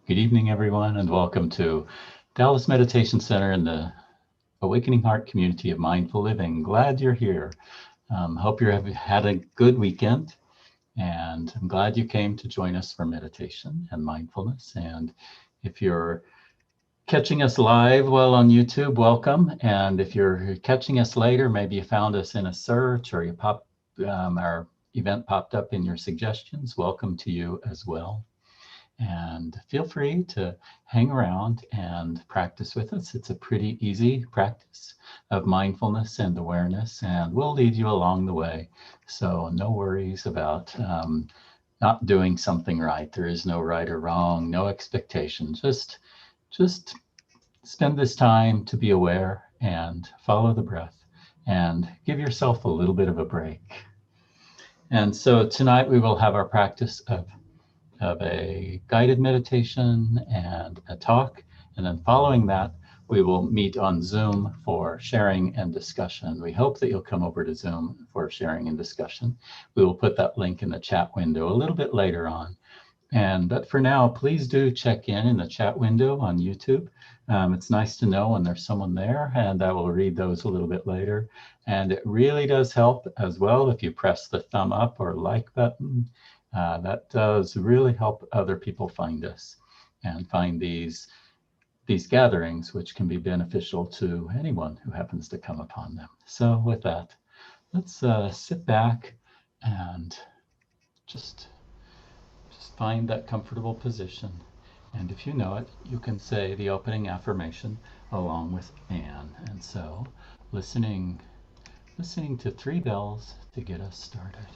Good evening, everyone, and welcome to Dallas Meditation Center and the Awakening Heart community of mindful living. Glad you're here. Hope you have had a good weekend, and I'm glad you came to join us for meditation and mindfulness. And if you're catching us live, well, on YouTube, welcome. And if you're catching us later, maybe you found us in a search or our event popped up in your suggestions, welcome to you as well. And feel free to hang around and practice with us. It's a pretty easy practice of mindfulness and awareness, and we'll lead you along the way. So no worries about not doing something right. There is no right or wrong, no expectation. Just spend this time to be aware and follow the breath and give yourself a little bit of a break. And so tonight we will have our practice of a guided meditation and a talk. And then following that, we will meet on Zoom for sharing and discussion. We hope that you'll come over to Zoom for sharing and discussion. We will put that link in the chat window a little bit later on. But for now, please do check in the chat window on YouTube. It's nice to know when there's someone there, and I will read those a little bit later. And it really does help as well if you press the thumb up or like button. That does really help other people find us and find these gatherings, which can be beneficial to anyone who happens to come upon them. So with that, let's sit back and just find that comfortable position. And if you know it, you can say the opening affirmation along with Anne. And so listening to 3 bells to get us started.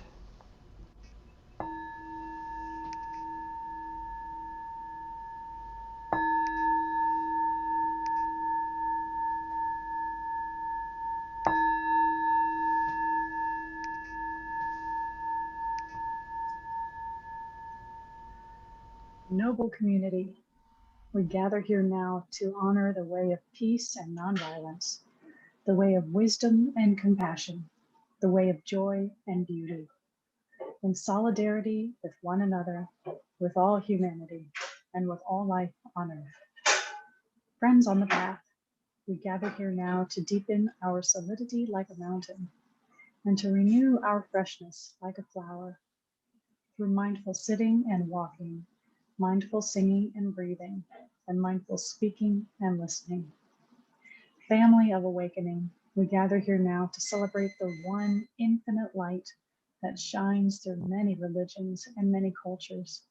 Noble community, we gather here now to honor the way of peace and nonviolence, the way of wisdom and compassion, the way of joy and beauty, in solidarity with one another, with all humanity, and with all life on earth. Friends on the path, we gather here now to deepen our solidity like a mountain, and to renew our freshness like a flower, through mindful sitting and walking, mindful singing and breathing, and mindful speaking and listening. Family of awakening, we gather here now to celebrate the one infinite light that shines through many religions and many cultures,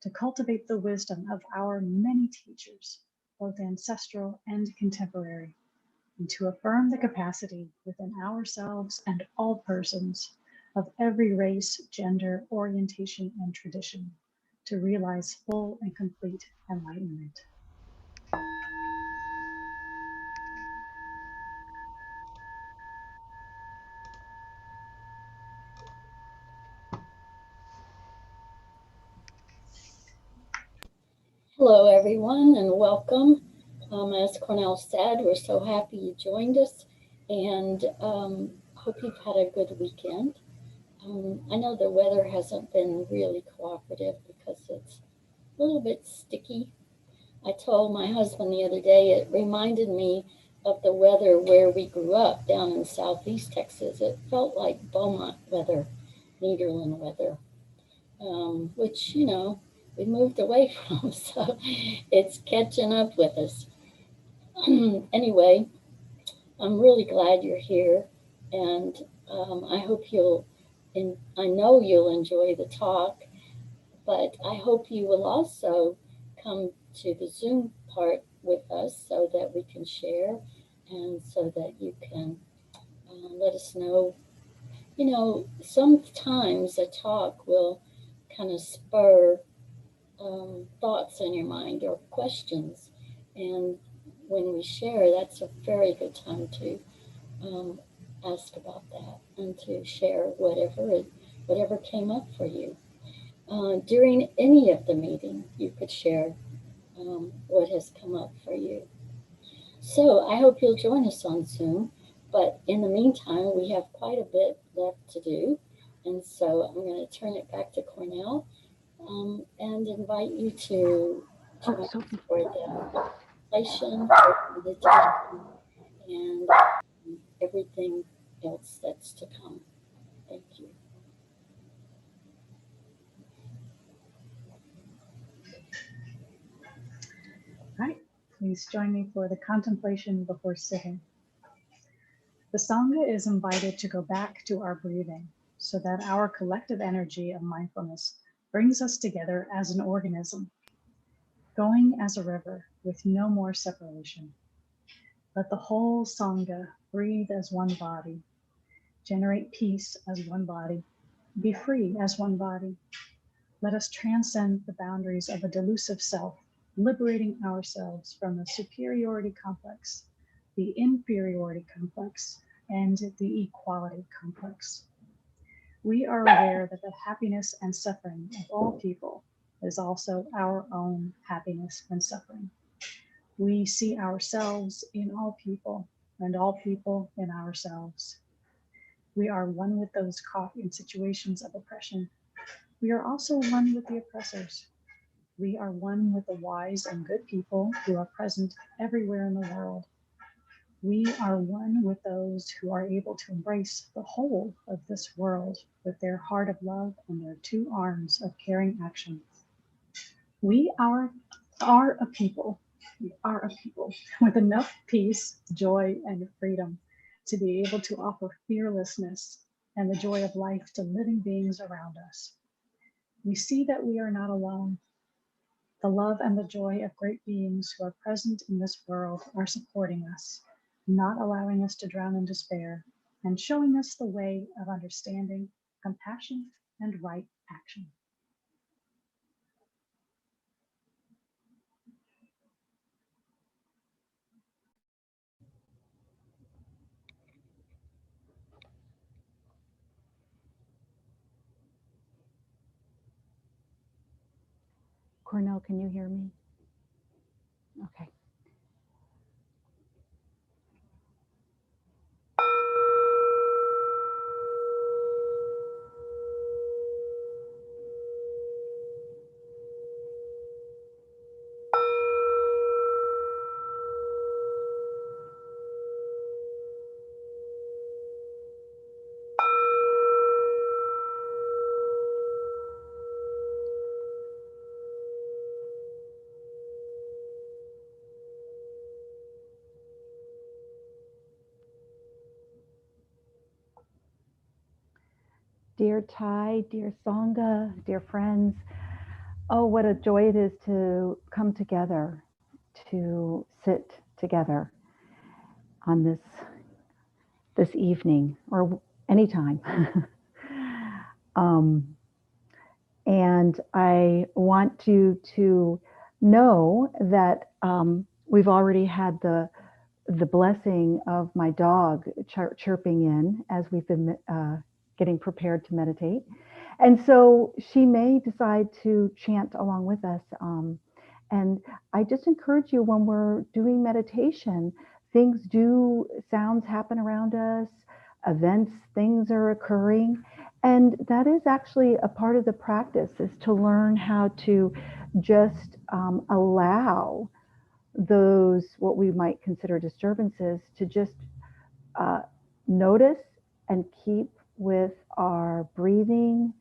to cultivate the wisdom of our many teachers, both ancestral and contemporary, and to affirm the capacity within ourselves and all persons of every race, gender, orientation, and tradition to realize full and complete enlightenment. Hello, everyone, and welcome. As Cornell said, we're so happy you joined us, and hope you've had a good weekend. I know the weather hasn't been really cooperative because it's a little bit sticky. I told my husband the other day it reminded me of the weather where we grew up down in southeast Texas. It felt like Beaumont weather, Nederland weather, which, we moved away from, so it's catching up with us. Anyway, I'm really glad you're here, and I hope I know you'll enjoy the talk, but I hope you will also come to the Zoom part with us so that we can share and so that you can let us know. Sometimes a talk will kind of spur thoughts in your mind or questions. And when we share, that's a very good time to ask about that and to share whatever came up for you. During any of the meeting, you could share what has come up for you. So I hope you'll join us on Zoom. But in the meantime, we have quite a bit left to do. And so I'm going to turn it back to Cornell and invite you to join us for the contemplation, for the meditation, and everything else that's to come. Thank you. All right, please join me for the contemplation before sitting. The Sangha is invited to go back to our breathing so that our collective energy of mindfulness brings us together as an organism, going as a river with no more separation. Let the whole Sangha breathe as one body, generate peace as one body, be free as one body. Let us transcend the boundaries of a delusive self, liberating ourselves from the superiority complex, the inferiority complex, and the equality complex. We are aware that the happiness and suffering of all people is also our own happiness and suffering. We see ourselves in all people and all people in ourselves. We are one with those caught in situations of oppression. We are also one with the oppressors. We are one with the wise and good people who are present everywhere in the world. We are one with those who are able to embrace the whole of this world with their heart of love and their two arms of caring action. We are a people. We are a people with enough peace, joy, and freedom to be able to offer fearlessness and the joy of life to living beings around us. We see that we are not alone. The love and the joy of great beings who are present in this world are supporting us, not allowing us to drown in despair, and showing us the way of understanding, compassion, and right action. Cornell, can you hear me? Okay. Dear Thai, dear Sangha, dear friends, oh, what a joy it is to come together, to sit together on this evening or anytime. And I want you to know that we've already had the blessing of my dog chirping in as we've been getting prepared to meditate. And so she may decide to chant along with us. And I just encourage you, when we're doing meditation, sounds happen around us, events, things are occurring. And that is actually a part of the practice, is to learn how to just allow those, what we might consider disturbances, to just notice and keep with our breathing,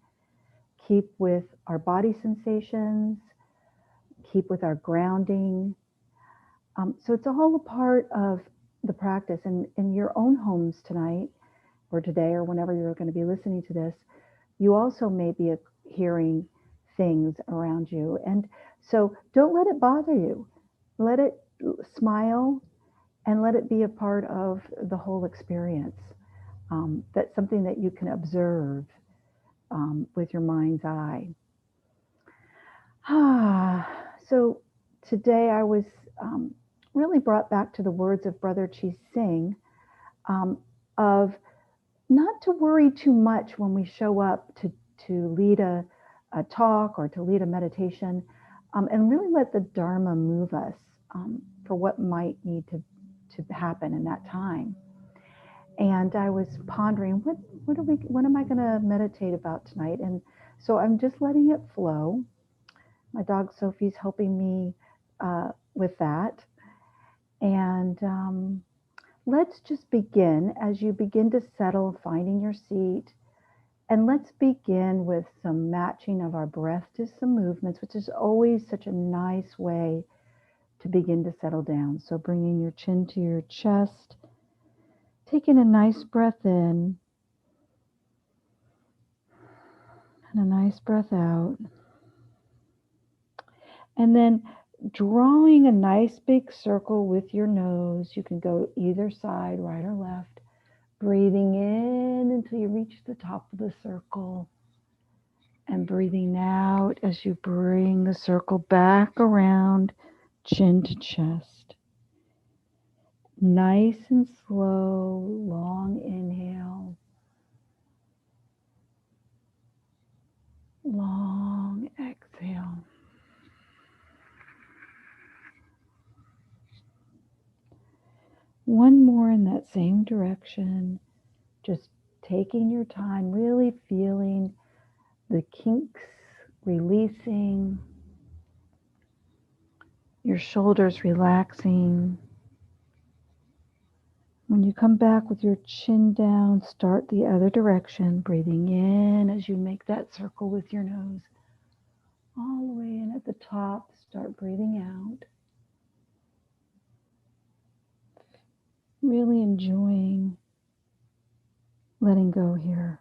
keep with our body sensations, keep with our grounding. So it's all a part of the practice. And in your own homes tonight, or today, or whenever you're going to be listening to this, you also may be hearing things around you. And so don't let it bother you. Let it smile and let it be a part of the whole experience. That's something that you can observe with your mind's eye. So today I was really brought back to the words of Brother Chi Sing of not to worry too much when we show up to lead a talk or to lead a meditation, and really let the Dharma move us for what might need to happen in that time. And I was pondering, what am I going to meditate about tonight? And so I'm just letting it flow. My dog Sophie's helping me with that. And let's just begin as you begin to settle, finding your seat. And let's begin with some matching of our breath to some movements, which is always such a nice way to begin to settle down. So bringing your chin to your chest, taking a nice breath in and a nice breath out. And then drawing a nice big circle with your nose. You can go either side, right or left. Breathing in until you reach the top of the circle. And breathing out as you bring the circle back around, chin to chest. Nice and slow, long inhale. Long exhale. One more in that same direction. Just taking your time, really feeling the kinks releasing, your shoulders relaxing. When you come back with your chin down, start the other direction, breathing in as you make that circle with your nose. All the way in at the top, start breathing out. Really enjoying letting go here.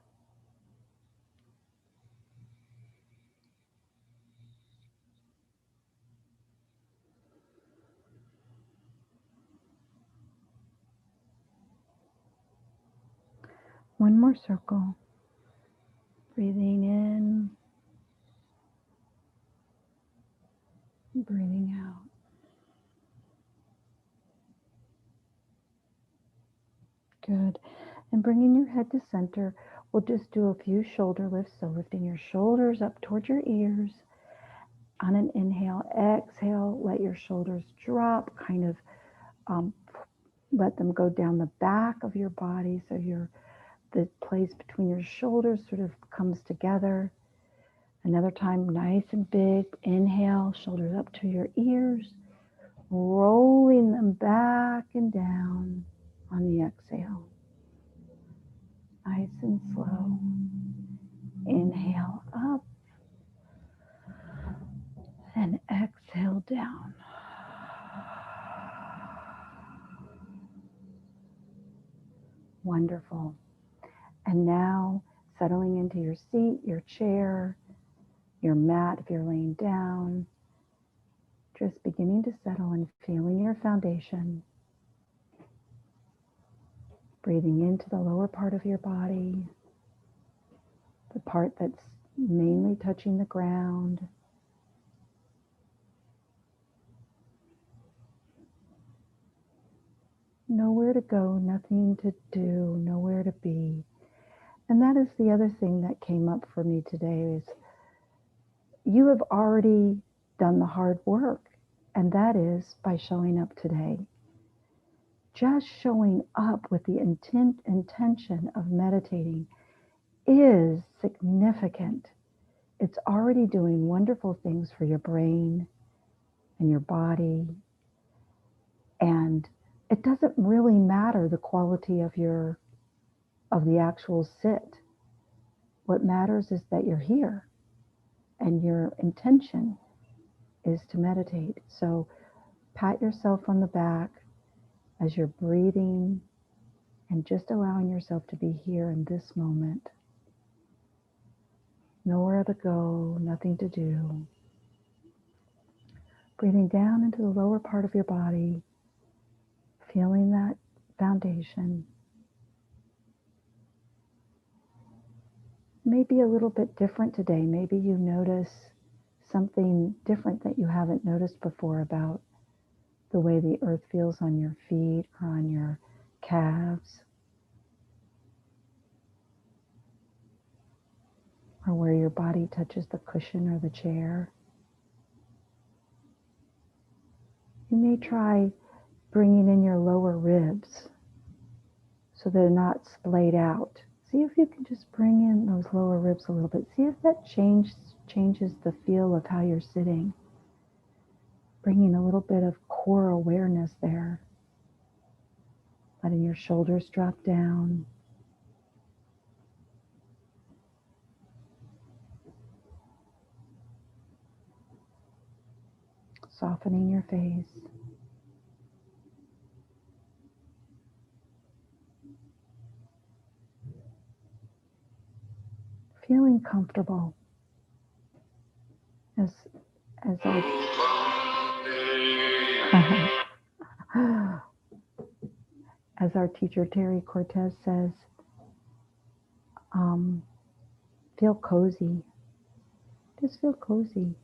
One more circle. Breathing in, breathing out. Good. And bringing your head to center, we'll just do a few shoulder lifts. So lifting your shoulders up towards your ears. On an inhale, exhale, let your shoulders drop, kind of let them go down the back of your body so the place between your shoulders sort of comes together. Another time, nice and big. Inhale, shoulders up to your ears, rolling them back and down on the exhale. Nice and slow. Inhale up and exhale down. Wonderful. And now settling into your seat, your chair, your mat if you're laying down. Just beginning to settle and feeling your foundation. Breathing into the lower part of your body, the part that's mainly touching the ground. Nowhere to go, nothing to do, nowhere to be. And that is the other thing that came up for me today is you have already done the hard work, and that is by showing up today. Just showing up with the intention of meditating is significant. It's already doing wonderful things for your brain and your body. And it doesn't really matter the quality of the actual sit. What matters is that you're here and your intention is to meditate. So pat yourself on the back as you're breathing and just allowing yourself to be here in this moment. Nowhere to go, nothing to do. Breathing down into the lower part of your body, feeling that foundation. Maybe a little bit different today. Maybe you notice something different that you haven't noticed before about the way the earth feels on your feet or on your calves, or where your body touches the cushion or the chair. You may try bringing in your lower ribs so they're not splayed out. See if you can just bring in those lower ribs a little bit. See if that changes the feel of how you're sitting. bringing a little bit of core awareness there. Letting your shoulders drop down. Softening your face. Feeling comfortable as as our teacher Terry Cortez says, feel cozy. Just feel cozy.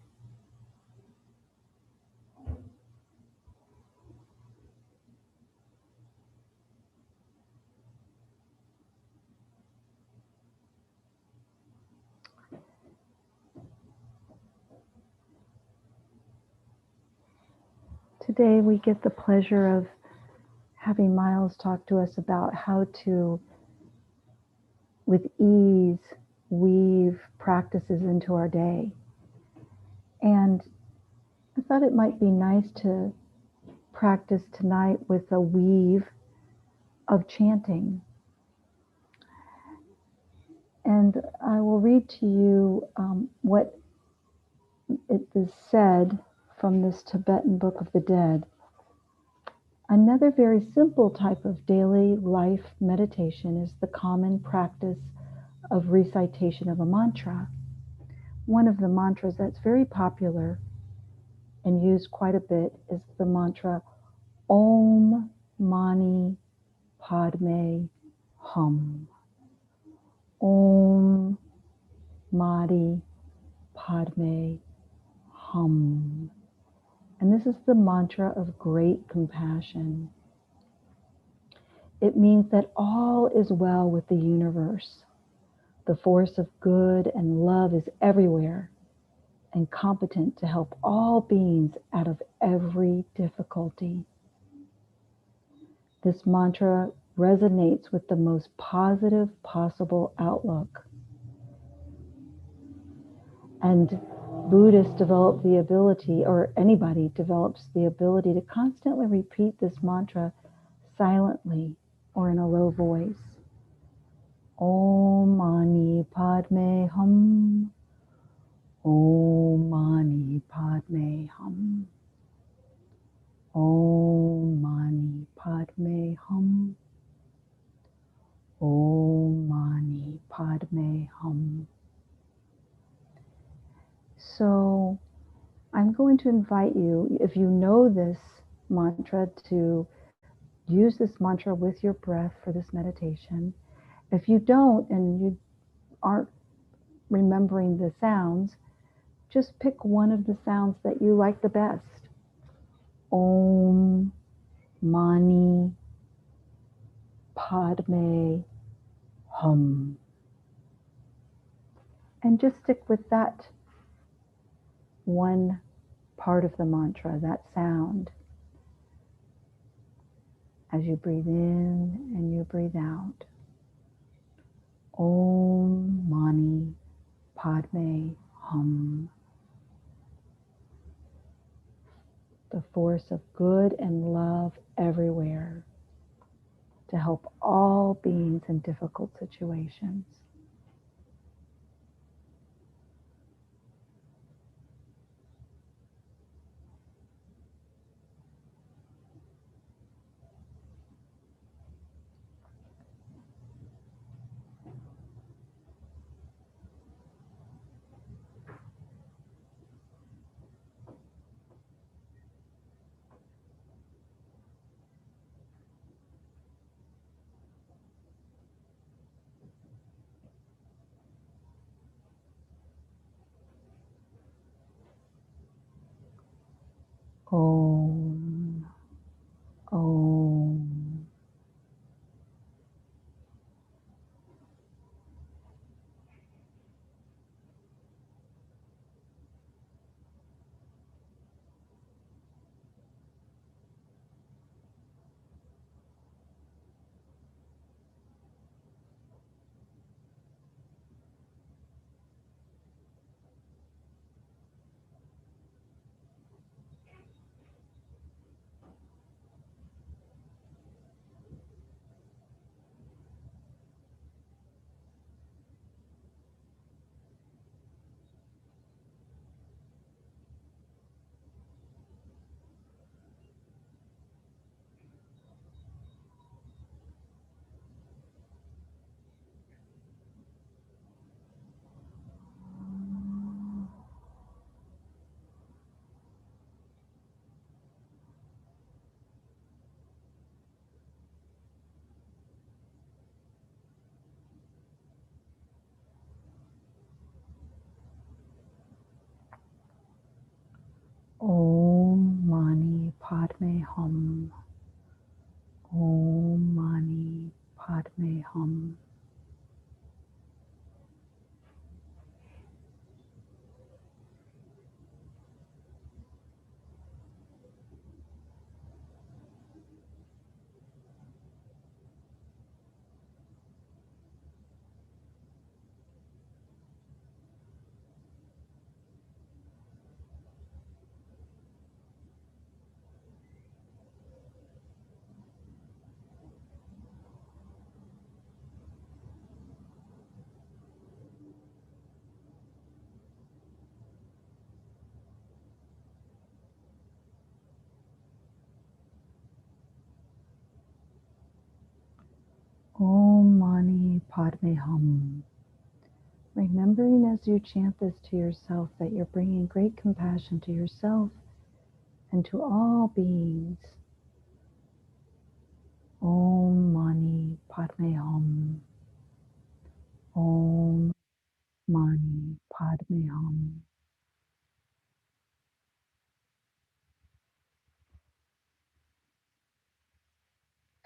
Today we get the pleasure of having Miles talk to us about how to, with ease, weave practices into our day. And I thought it might be nice to practice tonight with a weave of chanting. And I will read to you what it is said from this Tibetan Book of the Dead. Another very simple type of daily life meditation is the common practice of recitation of a mantra. One of the mantras that's very popular and used quite a bit is the mantra Om Mani Padme Hum. Om Mani Padme Hum. And this is the mantra of great compassion. It means that all is well with the universe. The force of good and love is everywhere and competent to help all beings out of every difficulty. This mantra resonates with the most positive possible outlook. And Buddhists develop the ability, or anybody develops the ability to constantly repeat this mantra silently or in a low voice. Om Mani Padme Hum. Om Mani Padme Hum. Om Mani Padme Hum. Om Mani Padme Hum. So I'm going to invite you, if you know this mantra, to use this mantra with your breath for this meditation. If you don't and you aren't remembering the sounds, just pick one of the sounds that you like the best. Om Mani Padme Hum. And just stick with that one part of the mantra, that sound, as you breathe in and you breathe out. Om Mani Padme Hum. The force of good and love everywhere to help all beings in difficult situations. Om. Om. Hum. Om Mani Padme Hum. Om Mani Padme Hum. Remembering as you chant this to yourself that you're bringing great compassion to yourself and to all beings. Om Mani Padme Hum. Om Mani Padme Hum.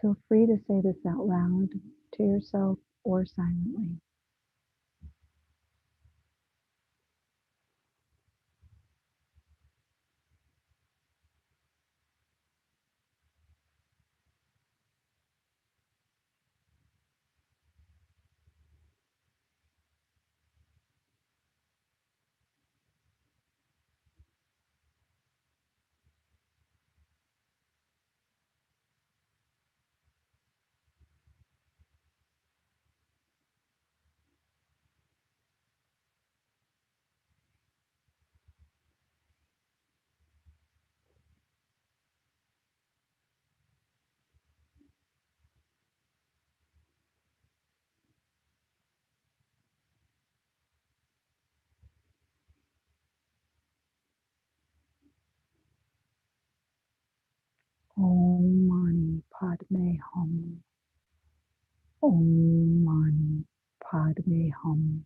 Feel free to say this out loud to yourself or silently. Om Mani Padme Hum. Om Mani Padme Hum.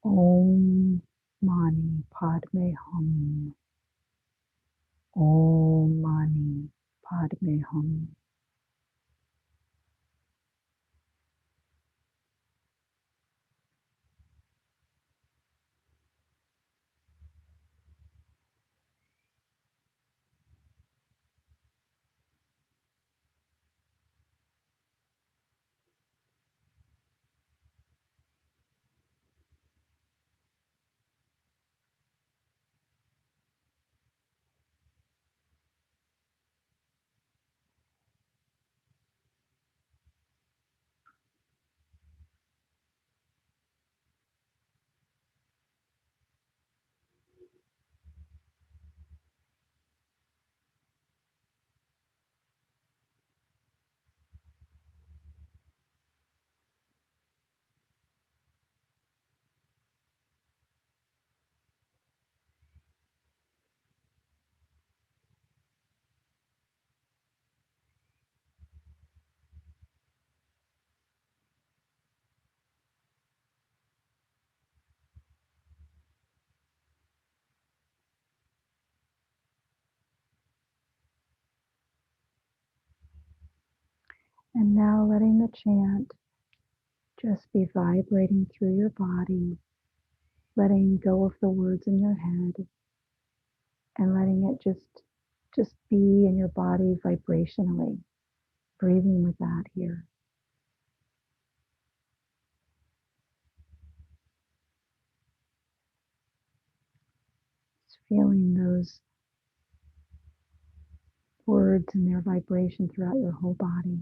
Om Mani Padme Hum. Om Mani Padme Hum. And now letting the chant just be vibrating through your body, letting go of the words in your head and letting it just be in your body vibrationally, breathing with that here. Just feeling those words and their vibration throughout your whole body.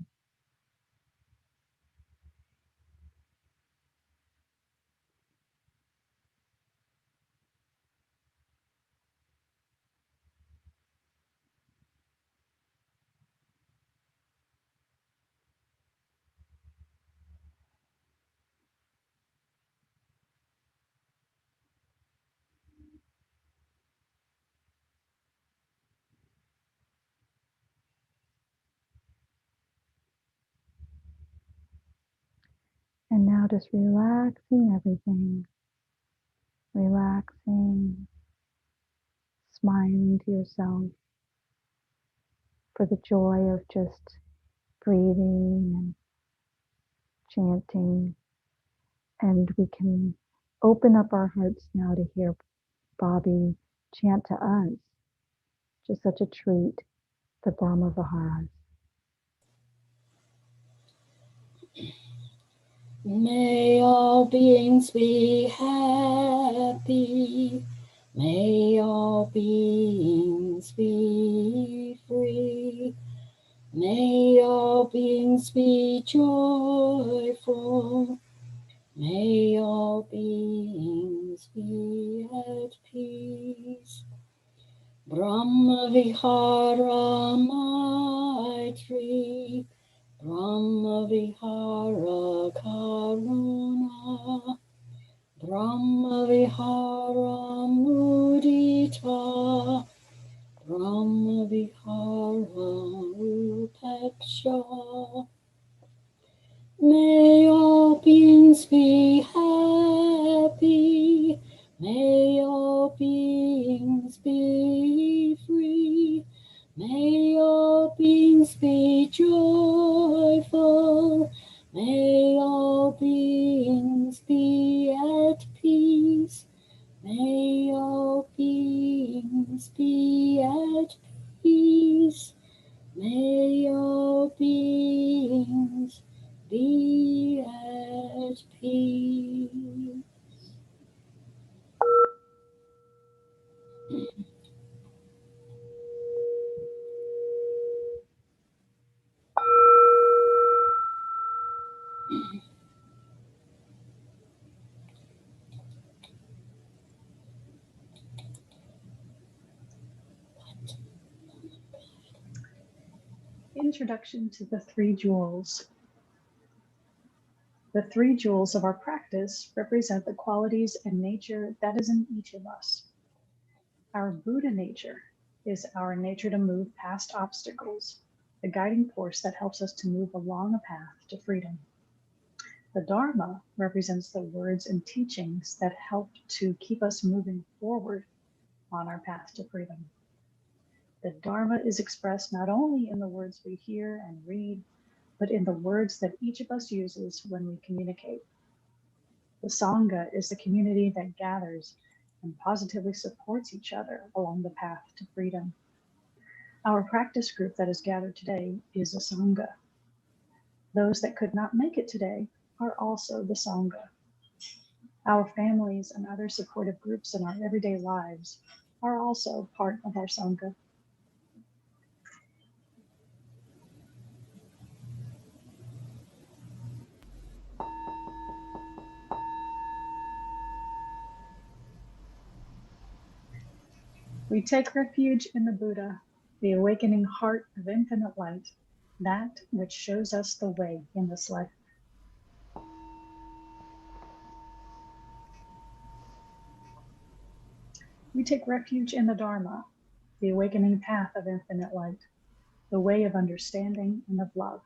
And now just relaxing everything, relaxing, smiling to yourself for the joy of just breathing and chanting. And we can open up our hearts now to hear Bobby chant to us. Just such a treat, the Brahma Viharas. May all beings be happy. May all beings be free. May all beings be joyful. May all beings be at peace. Brahma Vihara Maitri, Brahma Vihara Karuna, Brahma Vihara Mudita, Brahma Vihara Upeksha. May all beings be happy. May all beings be free. May all beings be joyful. May all beings be at peace. May all beings be at peace. May all beings be at peace. Introduction to the three jewels. The three jewels of our practice represent the qualities and nature that is in each of us. Our Buddha nature is our nature to move past obstacles, the guiding force that helps us to move along a path to freedom. The Dharma represents the words and teachings that help to keep us moving forward on our path to freedom. The Dharma is expressed not only in the words we hear and read, but in the words that each of us uses when we communicate. The Sangha is the community that gathers and positively supports each other along the path to freedom. Our practice group that is gathered today is a Sangha. Those that could not make it today are also the Sangha. Our families and other supportive groups in our everyday lives are also part of our Sangha. We take refuge in the Buddha, the awakening heart of infinite light, that which shows us the way in this life. We take refuge in the Dharma, the awakening path of infinite light, the way of understanding and of love.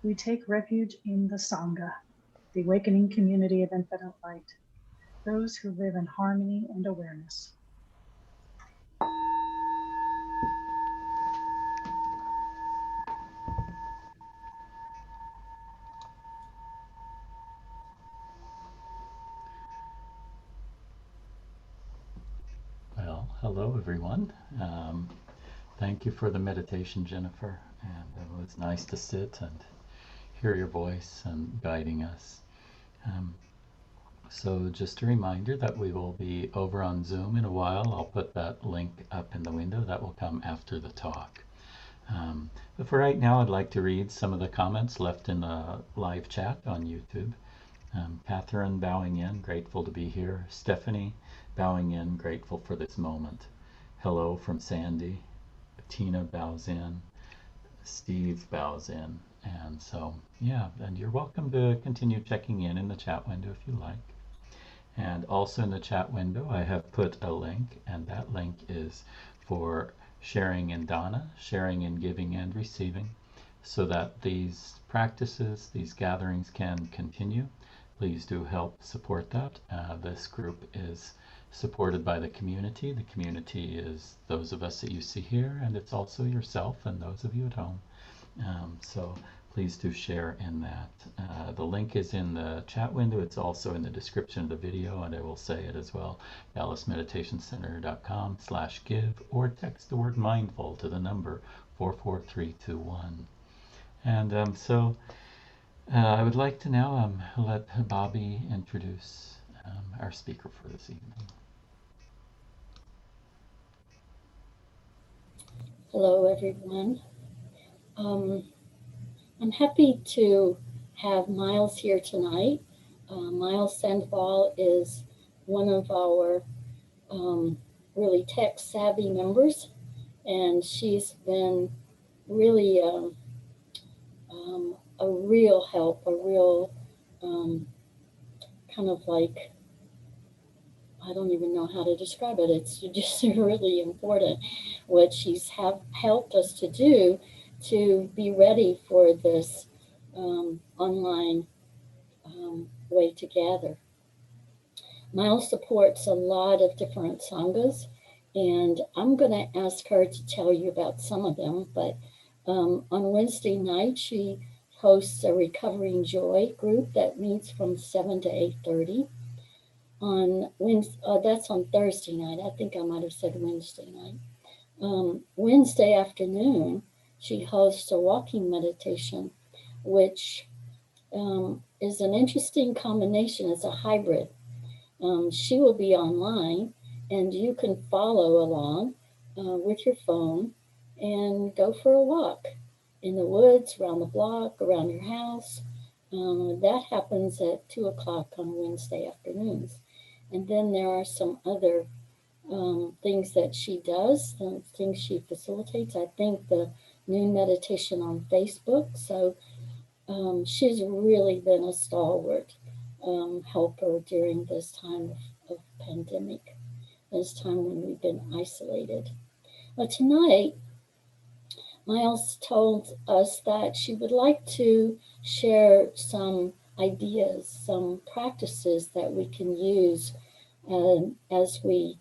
We take refuge in the Sangha, the awakening community of infinite light, those who live in harmony and awareness. hello everyone. Thank you for the meditation, Jennifer. And it was nice to sit and hear your voice and guiding us. So just a reminder that we will be over on Zoom in a while. I'll put that link up in the window. That will come after the talk. But for right now, I'd like to read some of the comments left in the live chat on YouTube. Catherine bowing in, grateful to be here. Stephanie bowing in, grateful for this moment. Hello from Sandy. Tina bows in. Steve bows in. And so, yeah, and you're welcome to continue checking in the chat window if you like. And also in the chat window, I have put a link, and that link is for sharing in Dana, sharing in giving and receiving, so that these practices, these gatherings can continue. Please do help support that. This group is supported by the community. The community is those of us that you see here, and it's also yourself and those of you at home. So please do share in that. The link is in the chat window. It's also in the description of the video, and I will say it as well, dallasmeditationcenter.com/give, or text the word mindful to the number 44321. And I would like to now let Bobby introduce our speaker for this evening. Hello, everyone. I'm happy to have Miles here tonight. Miles Sandoval is one of our really tech-savvy members, and she's been really a real help, a real kind of like, I don't even know how to describe it. It's just really important what she's helped us to do to be ready for this online way to gather. Miles supports a lot of different sanghas, and I'm going to ask her to tell you about some of them. But on Wednesday night, she hosts a Recovering Joy group that meets from 7 to 8:30. On Wednesday, that's on Thursday night. I think I might have said Wednesday night. Wednesday afternoon, she hosts a walking meditation, which is an interesting combination. It's a hybrid. She will be online, and you can follow along with your phone and go for a walk in the woods, around the block, around your house. That happens at 2 o'clock on Wednesday afternoons. And then there are some other things that she does, things she facilitates. I think the noon meditation on Facebook. So she's really been a stalwart helper during this time of pandemic, this time when we've been isolated. But tonight, Miles told us that she would like to share some ideas, some practices that we can use as we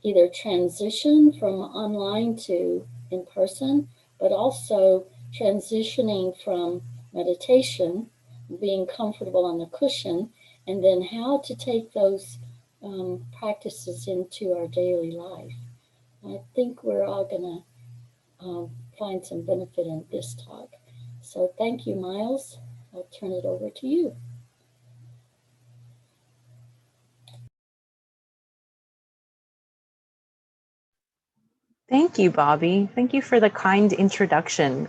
either transition from online to in person, but also transitioning from meditation, being comfortable on the cushion, and then how to take those practices into our daily life. I think we're all going to find some benefit in this talk. So thank you, Miles. I'll turn it over to you. Thank you, Bobby. Thank you for the kind introduction.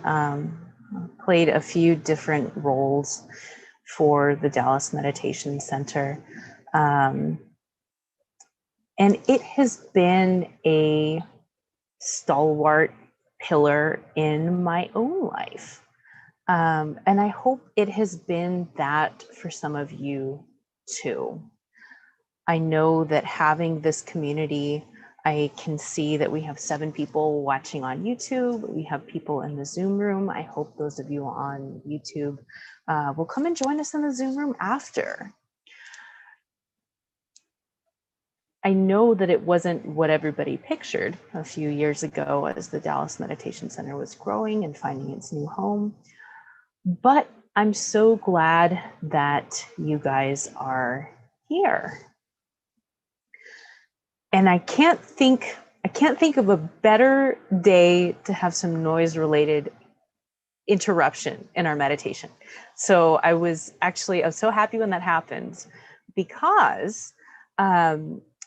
Played a few different roles for the Dallas Meditation Center. And it has been a stalwart pillar in my own life. And I hope it has been that for some of you too. I know that having this community, I can see that we have 7 people watching on YouTube. We have people in the Zoom room. I hope those of you on YouTube will come and join us in the Zoom room after. I know that it wasn't what everybody pictured a few years ago as the Dallas Meditation Center was growing and finding its new home, but I'm so glad that you guys are here. And I can't think I can't think of a better day to have some noise related interruption in our meditation. So I was so happy when that happened, because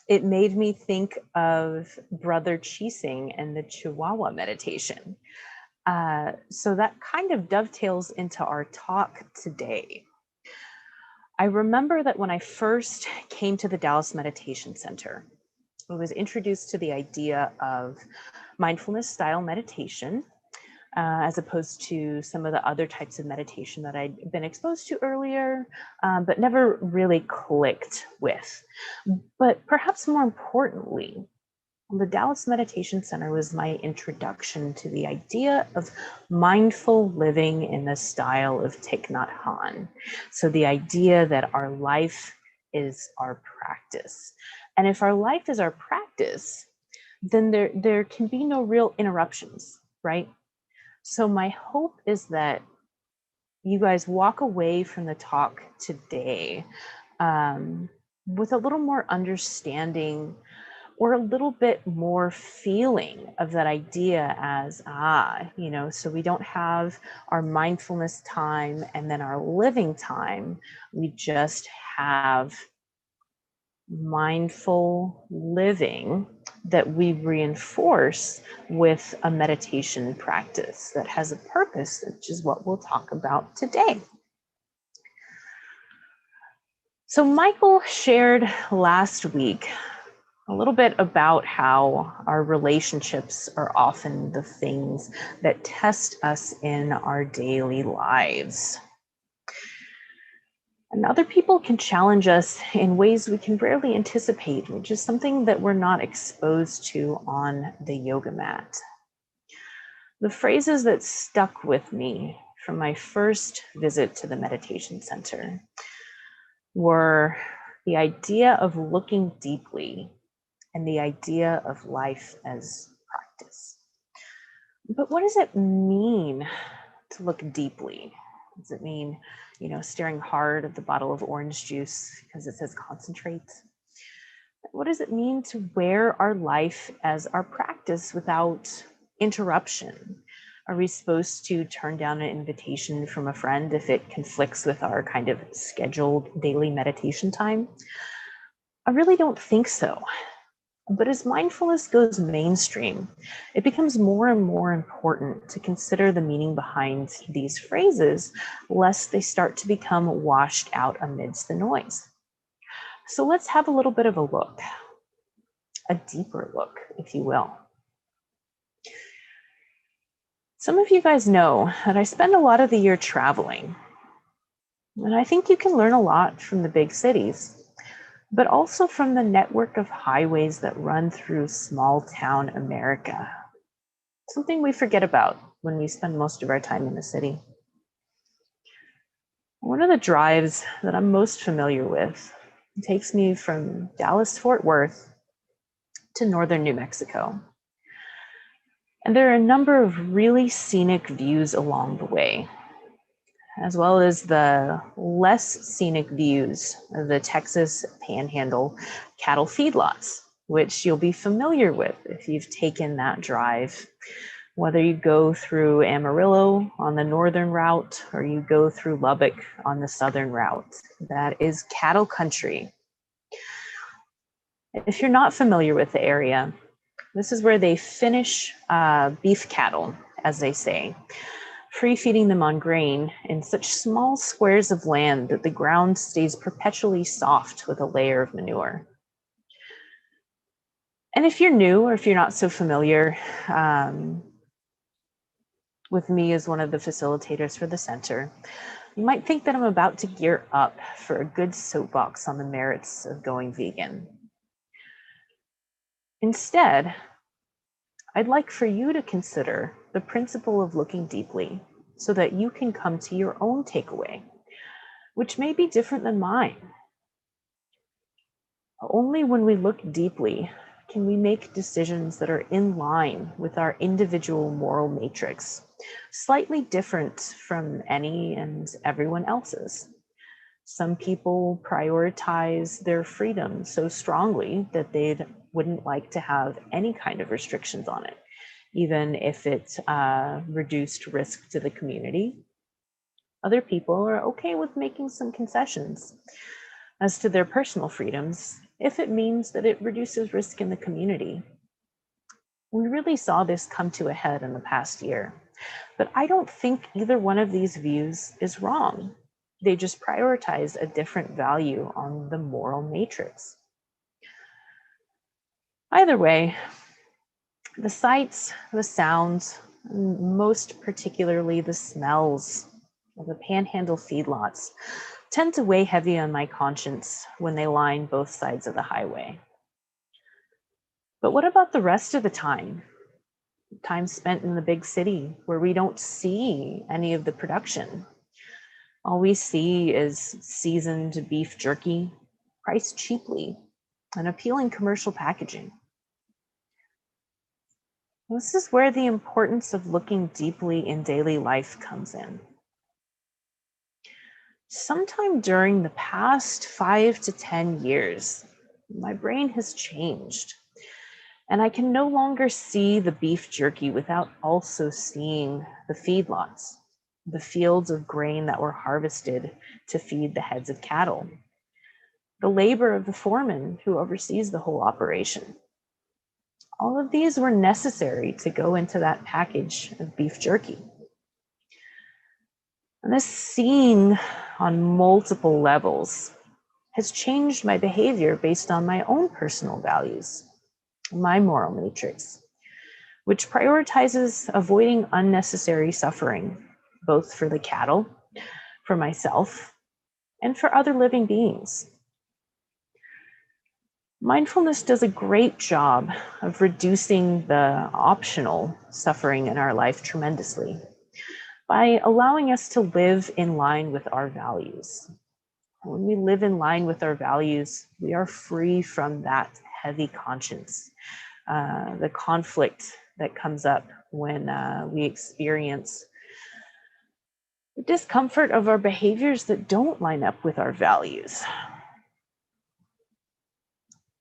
it made me think of Brother Chising and the Chihuahua meditation. So that kind of dovetails into our talk today. I remember that when I first came to the Dallas Meditation Center, I was introduced to the idea of mindfulness style meditation, as opposed to some of the other types of meditation that I'd been exposed to earlier, but never really clicked with. But perhaps more importantly, the Dallas Meditation Center was my introduction to the idea of mindful living in the style of Thich Nhat Hanh. So the idea that our life is our practice. And if our life is our practice, then there can be no real interruptions, right? So my hope is that you guys walk away from the talk today with a little more understanding, or a little bit more feeling of that idea as, so we don't have our mindfulness time and then our living time. We just have mindful living that we reinforce with a meditation practice that has a purpose, which is what we'll talk about today. So Michael shared last week a little bit about how our relationships are often the things that test us in our daily lives. And other people can challenge us in ways we can rarely anticipate, which is something that we're not exposed to on the yoga mat. The phrases that stuck with me from my first visit to the meditation center were the idea of looking deeply and the idea of life as practice. But what does it mean to look deeply? Does it mean, staring hard at the bottle of orange juice because it says concentrate? What does it mean to wear our life as our practice without interruption? Are we supposed to turn down an invitation from a friend if it conflicts with our kind of scheduled daily meditation time? I really don't think so. But as mindfulness goes mainstream, it becomes more and more important to consider the meaning behind these phrases, lest they start to become washed out amidst the noise. So let's have a little bit of a look, a deeper look, if you will. Some of you guys know that I spend a lot of the year traveling, and I think you can learn a lot from the big cities, but also from the network of highways that run through small town America. Something we forget about when we spend most of our time in the city. One of the drives that I'm most familiar with takes me from Dallas-Fort Worth to northern New Mexico. And there are a number of really scenic views along the way, as well as the less scenic views of the Texas Panhandle cattle feedlots, which you'll be familiar with if you've taken that drive. Whether you go through Amarillo on the northern route or you go through Lubbock on the southern route, that is cattle country. If you're not familiar with the area, this is where they finish beef cattle, as they say, free feeding them on grain in such small squares of land that the ground stays perpetually soft with a layer of manure. And if you're new or if you're not so familiar with me as one of the facilitators for the center, you might think that I'm about to gear up for a good soapbox on the merits of going vegan. Instead, I'd like for you to consider the principle of looking deeply so that you can come to your own takeaway, which may be different than mine. Only when we look deeply can we make decisions that are in line with our individual moral matrix, slightly different from any and everyone else's. Some people prioritize their freedom so strongly that they'd wouldn't like to have any kind of restrictions on it, even if it reduced risk to the community. Other people are okay with making some concessions as to their personal freedoms if it means that it reduces risk in the community. We really saw this come to a head in the past year, but I don't think either one of these views is wrong. They just prioritize a different value on the moral matrix. Either way, the sights, the sounds, and most particularly the smells of the panhandle feedlots tend to weigh heavy on my conscience when they line both sides of the highway. But what about the rest of the time? Time spent in the big city where we don't see any of the production. All we see is seasoned beef jerky, priced cheaply, and appealing commercial packaging. This is where the importance of looking deeply in daily life comes in. Sometime during the past 5 to 10 years, my brain has changed, and I can no longer see the beef jerky without also seeing the feedlots, the fields of grain that were harvested to feed the heads of cattle, the labor of the foreman who oversees the whole operation. All of these were necessary to go into that package of beef jerky. And this seeing on multiple levels has changed my behavior based on my own personal values, my moral matrix, which prioritizes avoiding unnecessary suffering, both for the cattle, for myself, and for other living beings. Mindfulness does a great job of reducing the optional suffering in our life tremendously by allowing us to live in line with our values. When we live in line with our values, we are free from that heavy conscience, the conflict that comes up when we experience the discomfort of our behaviors that don't line up with our values.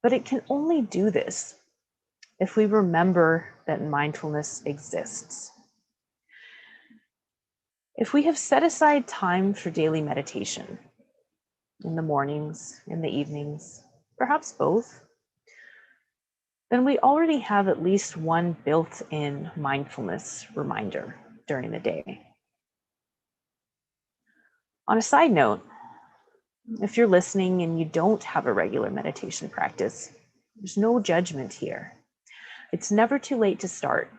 But it can only do this if we remember that mindfulness exists. If we have set aside time for daily meditation, in the mornings, in the evenings, perhaps both, then we already have at least one built-in mindfulness reminder during the day. On a side note, if you're listening and you don't have a regular meditation practice, there's no judgment here. It's never too late to start.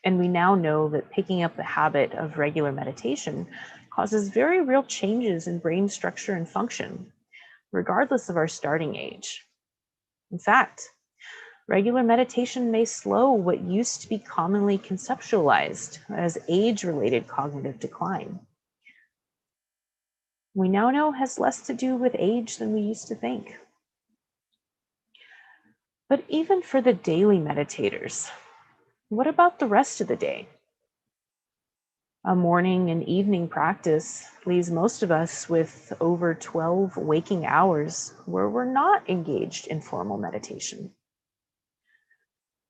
And we now know that picking up the habit of regular meditation causes very real changes in brain structure and function, regardless of our starting age. In fact, regular meditation may slow what used to be commonly conceptualized as age-related cognitive decline. We now know has less to do with age than we used to think. But even for the daily meditators, what about the rest of the day? A morning and evening practice leaves most of us with over 12 waking hours where we're not engaged in formal meditation.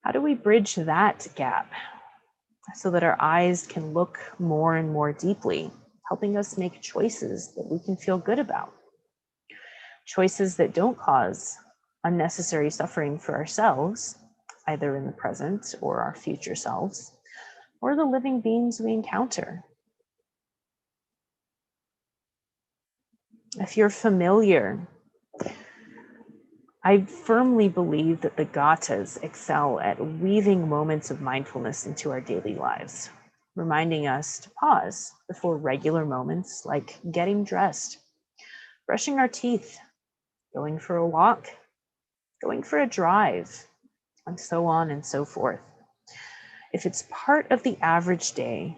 How do we bridge that gap so that our eyes can look more and more deeply, helping us make choices that we can feel good about? Choices that don't cause unnecessary suffering for ourselves, either in the present or our future selves, or the living beings we encounter. If you're familiar, I firmly believe that the gathas excel at weaving moments of mindfulness into our daily lives, reminding us to pause before regular moments like getting dressed, brushing our teeth, going for a walk, going for a drive, and so on and so forth. If it's part of the average day,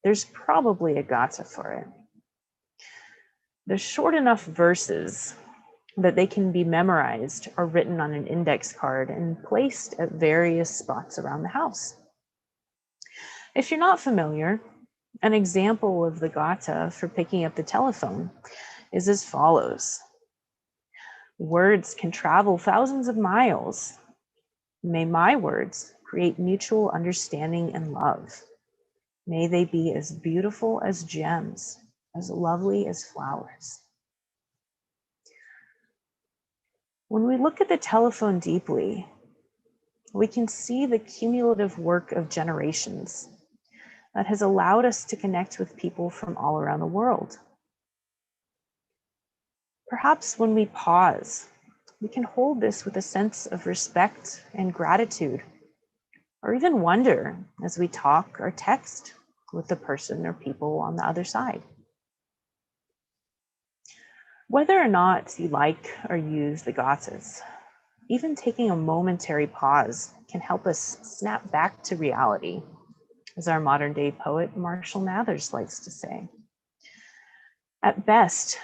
there's probably a gatha for it. They're short enough verses that they can be memorized or written on an index card and placed at various spots around the house. If you're not familiar, an example of the gatha for picking up the telephone is as follows. Words can travel thousands of miles, May my words create mutual understanding and love. May they be as beautiful as gems, as lovely as flowers. When we look at the telephone deeply, we can see the cumulative work of generations that has allowed us to connect with people from all around the world. Perhaps when we pause, we can hold this with a sense of respect and gratitude, or even wonder as we talk or text with the person or people on the other side. Whether or not you like or use the gathas, even taking a momentary pause can help us snap back to reality, as our modern day poet Marshall Mathers likes to say. At best,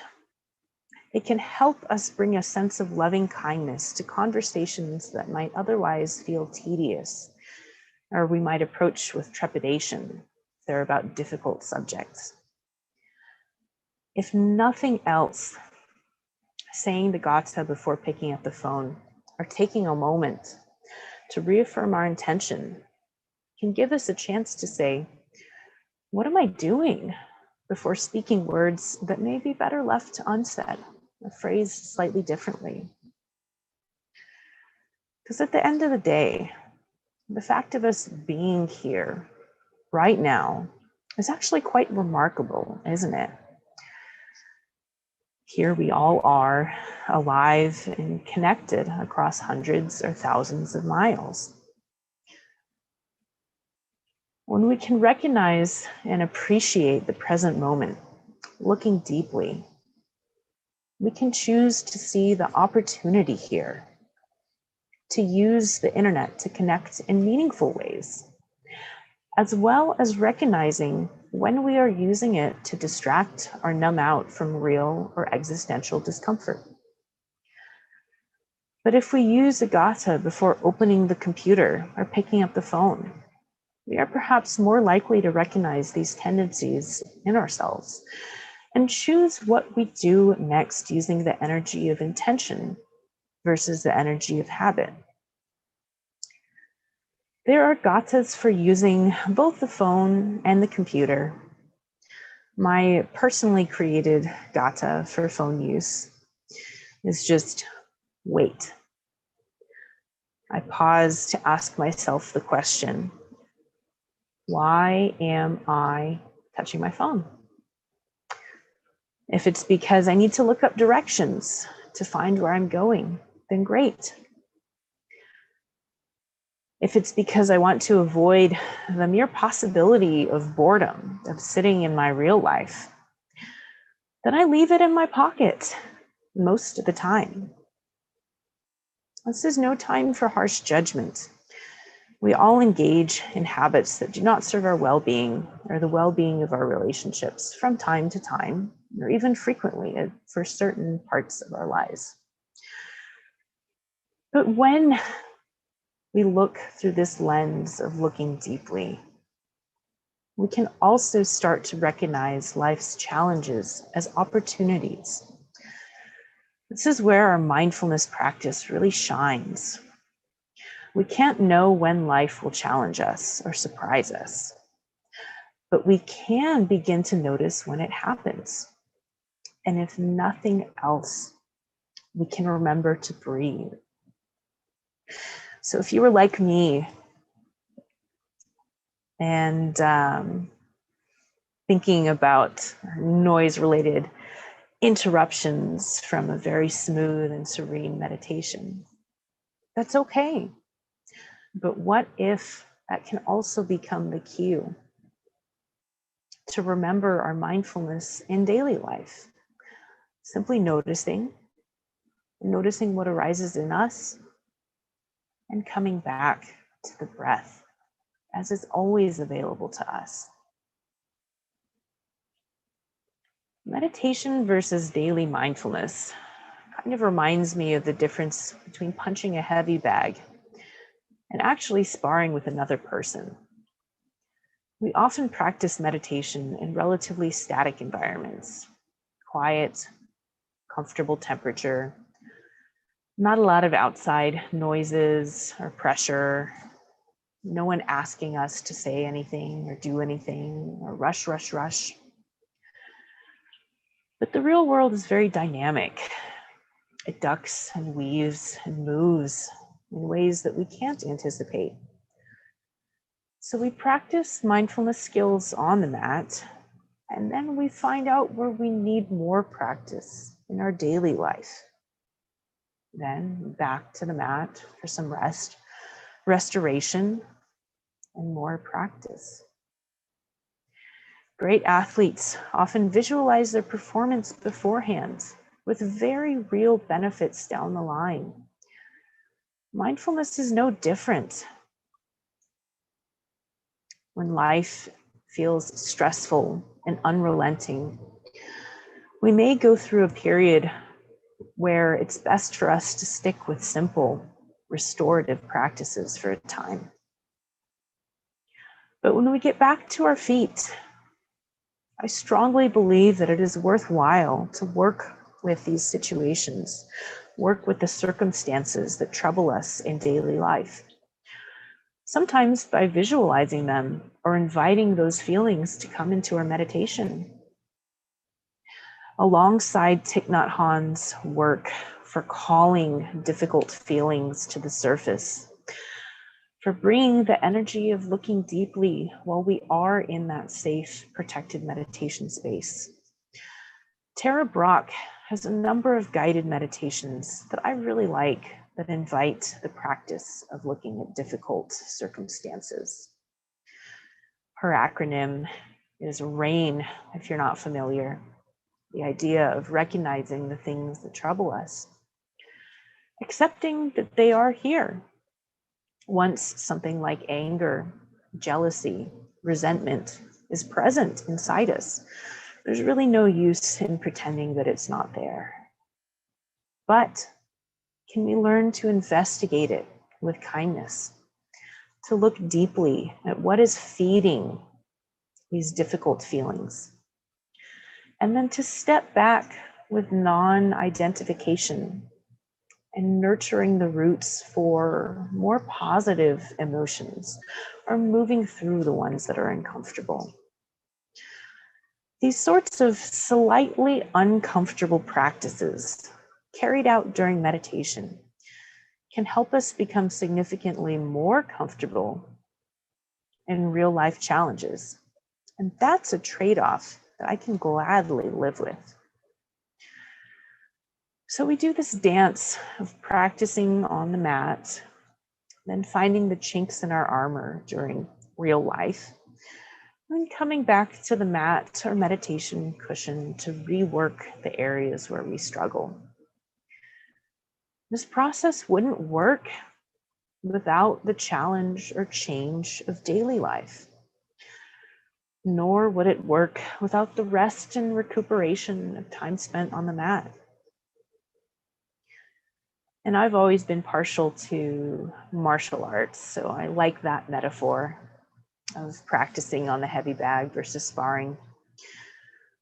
it can help us bring a sense of loving kindness to conversations that might otherwise feel tedious, or we might approach with trepidation if they're about difficult subjects. If nothing else, saying the gatha before picking up the phone or taking a moment to reaffirm our intention can give us a chance to say, what am I doing? Before speaking words that may be better left unsaid, or phrased slightly differently. Because at the end of the day, the fact of us being here right now is actually quite remarkable, isn't it? Here we all are, alive and connected across hundreds or thousands of miles. When we can recognize and appreciate the present moment, looking deeply, we can choose to see the opportunity here to use the internet to connect in meaningful ways, as well as recognizing when we are using it to distract or numb out from real or existential discomfort. But if we use the gatha before opening the computer or picking up the phone, we are perhaps more likely to recognize these tendencies in ourselves and choose what we do next using the energy of intention versus the energy of habit. There are gathas for using both the phone and the computer. My personally created gatha for phone use is just wait. I pause to ask myself the question, why am I touching my phone? If it's because I need to look up directions to find where I'm going, then great. If it's because I want to avoid the mere possibility of boredom, of sitting in my real life, then I leave it in my pocket most of the time. This is no time for harsh judgment. We all engage in habits that do not serve our well-being or the well-being of our relationships from time to time, or even frequently for certain parts of our lives. But when we look through this lens of looking deeply, we can also start to recognize life's challenges as opportunities. This is where our mindfulness practice really shines. We can't know when life will challenge us or surprise us, but we can begin to notice when it happens. And if nothing else, we can remember to breathe. So if you were like me and thinking about noise-related interruptions from a very smooth and serene meditation, that's okay. But what if that can also become the cue to remember our mindfulness in daily life? Simply noticing what arises in us and coming back to the breath as is always available to us. Meditation versus daily mindfulness kind of reminds me of the difference between punching a heavy bag and actually sparring with another person. We often practice meditation in relatively static environments, quiet, comfortable temperature, Not a lot of outside noises or pressure. No one asking us to say anything or do anything or rush, rush, rush. But the real world is very dynamic. It ducks and weaves and moves in ways that we can't anticipate. So we practice mindfulness skills on the mat, and then we find out where we need more practice in our daily life. Then back to the mat for some rest, restoration, and more practice. Great athletes often visualize their performance beforehand with very real benefits down the line. Mindfulness is no different. When life feels stressful and unrelenting, we may go through a period where it's best for us to stick with simple, restorative practices for a time. But when we get back to our feet, I strongly believe that it is worthwhile to work with these situations, work with the circumstances that trouble us in daily life. Sometimes by visualizing them or inviting those feelings to come into our meditation. Alongside Thich Nhat Hanh's work for calling difficult feelings to the surface, for bringing the energy of looking deeply while we are in that safe, protected meditation space. Tara Brach has a number of guided meditations that I really like that invite the practice of looking at difficult circumstances. Her acronym is RAIN, if you're not familiar. The idea of recognizing the things that trouble us, accepting that they are here. Once something like anger, jealousy, resentment is present inside us, there's really no use in pretending that it's not there. But can we learn to investigate it with kindness, to look deeply at what is feeding these difficult feelings, and then to step back with non-identification and nurturing the roots for more positive emotions or moving through the ones that are uncomfortable. These sorts of slightly uncomfortable practices carried out during meditation can help us become significantly more comfortable in real life challenges. And that's a trade-off that I can gladly live with. So we do this dance of practicing on the mat, then finding the chinks in our armor during real life, and coming back to the mat or meditation cushion to rework the areas where we struggle. This process wouldn't work without the challenge or change of daily life, nor would it work without the rest and recuperation of time spent on the mat. And I've always been partial to martial arts, so I like that metaphor of practicing on the heavy bag versus sparring.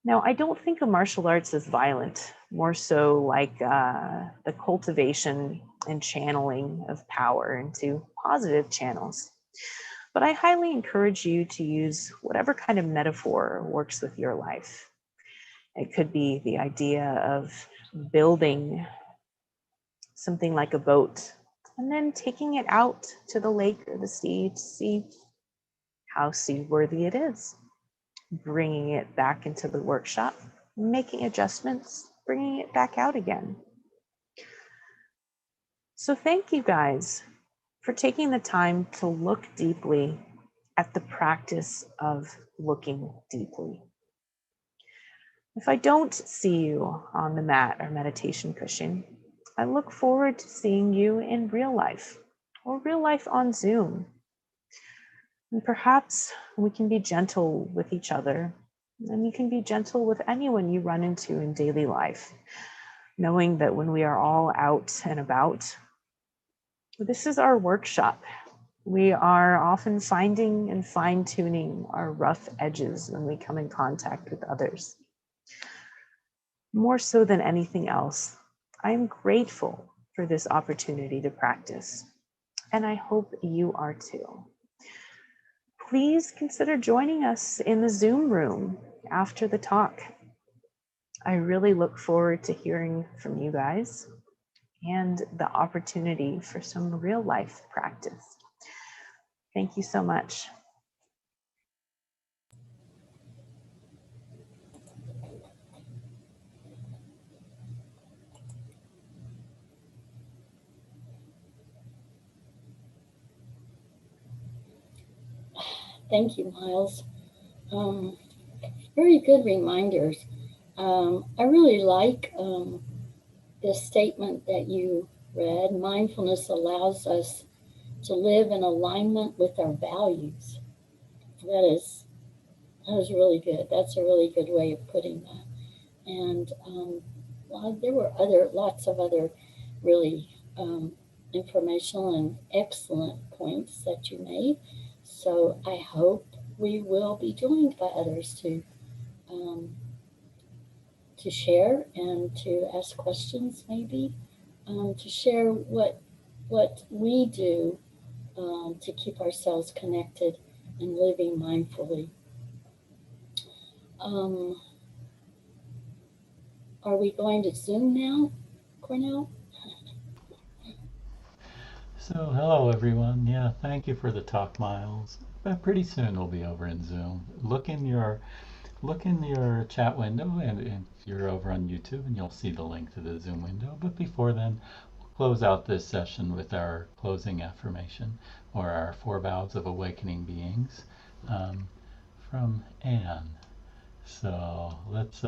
Now, I don't think of martial arts as violent, more so like the cultivation and channeling of power into positive channels. But I highly encourage you to use whatever kind of metaphor works with your life. It could be the idea of building something like a boat and then taking it out to the lake or the sea to see how seaworthy it is, bringing it back into the workshop, making adjustments, bringing it back out again. So thank you guys for taking the time to look deeply at the practice of looking deeply. If I don't see you on the mat or meditation cushion, I look forward to seeing you in real life or real life on Zoom. And perhaps we can be gentle with each other, and you can be gentle with anyone you run into in daily life, knowing that when we are all out and about, this is our workshop. We are often finding and fine-tuning our rough edges when we come in contact with others. More so than anything else, I am grateful for this opportunity to practice. And I hope you are too. Please consider joining us in the Zoom room after the talk. I really look forward to hearing from you guys and the opportunity for some real life practice. Thank you so much. Thank you, Miles. Very good reminders. I really like this statement that you read. Mindfulness allows us to live in alignment with our values. That is really good. That's a really good way of putting that. And well, there were lots of other really informational and excellent points that you made. So I hope we will be joined by others to share and to ask questions, maybe to share what we do to keep ourselves connected and living mindfully. Are we going to Zoom now, Cornell? So hello everyone. Yeah, thank you for the talk, Miles. But pretty soon we'll be over in Zoom. Look in your chat window, and if you're over on YouTube, and you'll see the link to the Zoom window. But before then, we'll close out this session with our closing affirmation, or our 4 vows of awakening beings, from Anne. So let's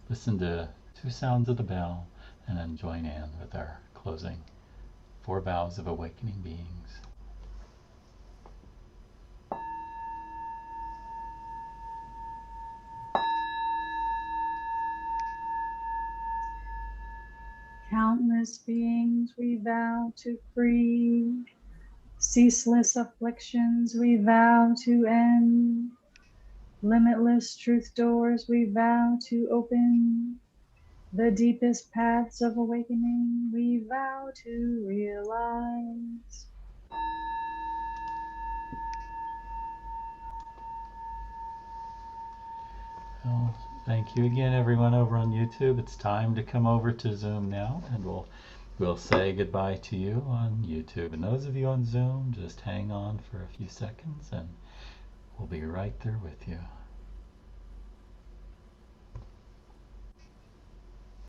listen to 2 sounds of the bell, and then join Anne with our closing 4 vows of awakening beings. Countless beings we vow to free, ceaseless afflictions we vow to end, limitless truth doors we vow to open, the deepest paths of awakening we vow to realize. Well, thank you again, everyone over on YouTube. It's time to come over to Zoom now, and we'll say goodbye to you on YouTube. And those of you on Zoom, just hang on for a few seconds, and we'll be right there with you.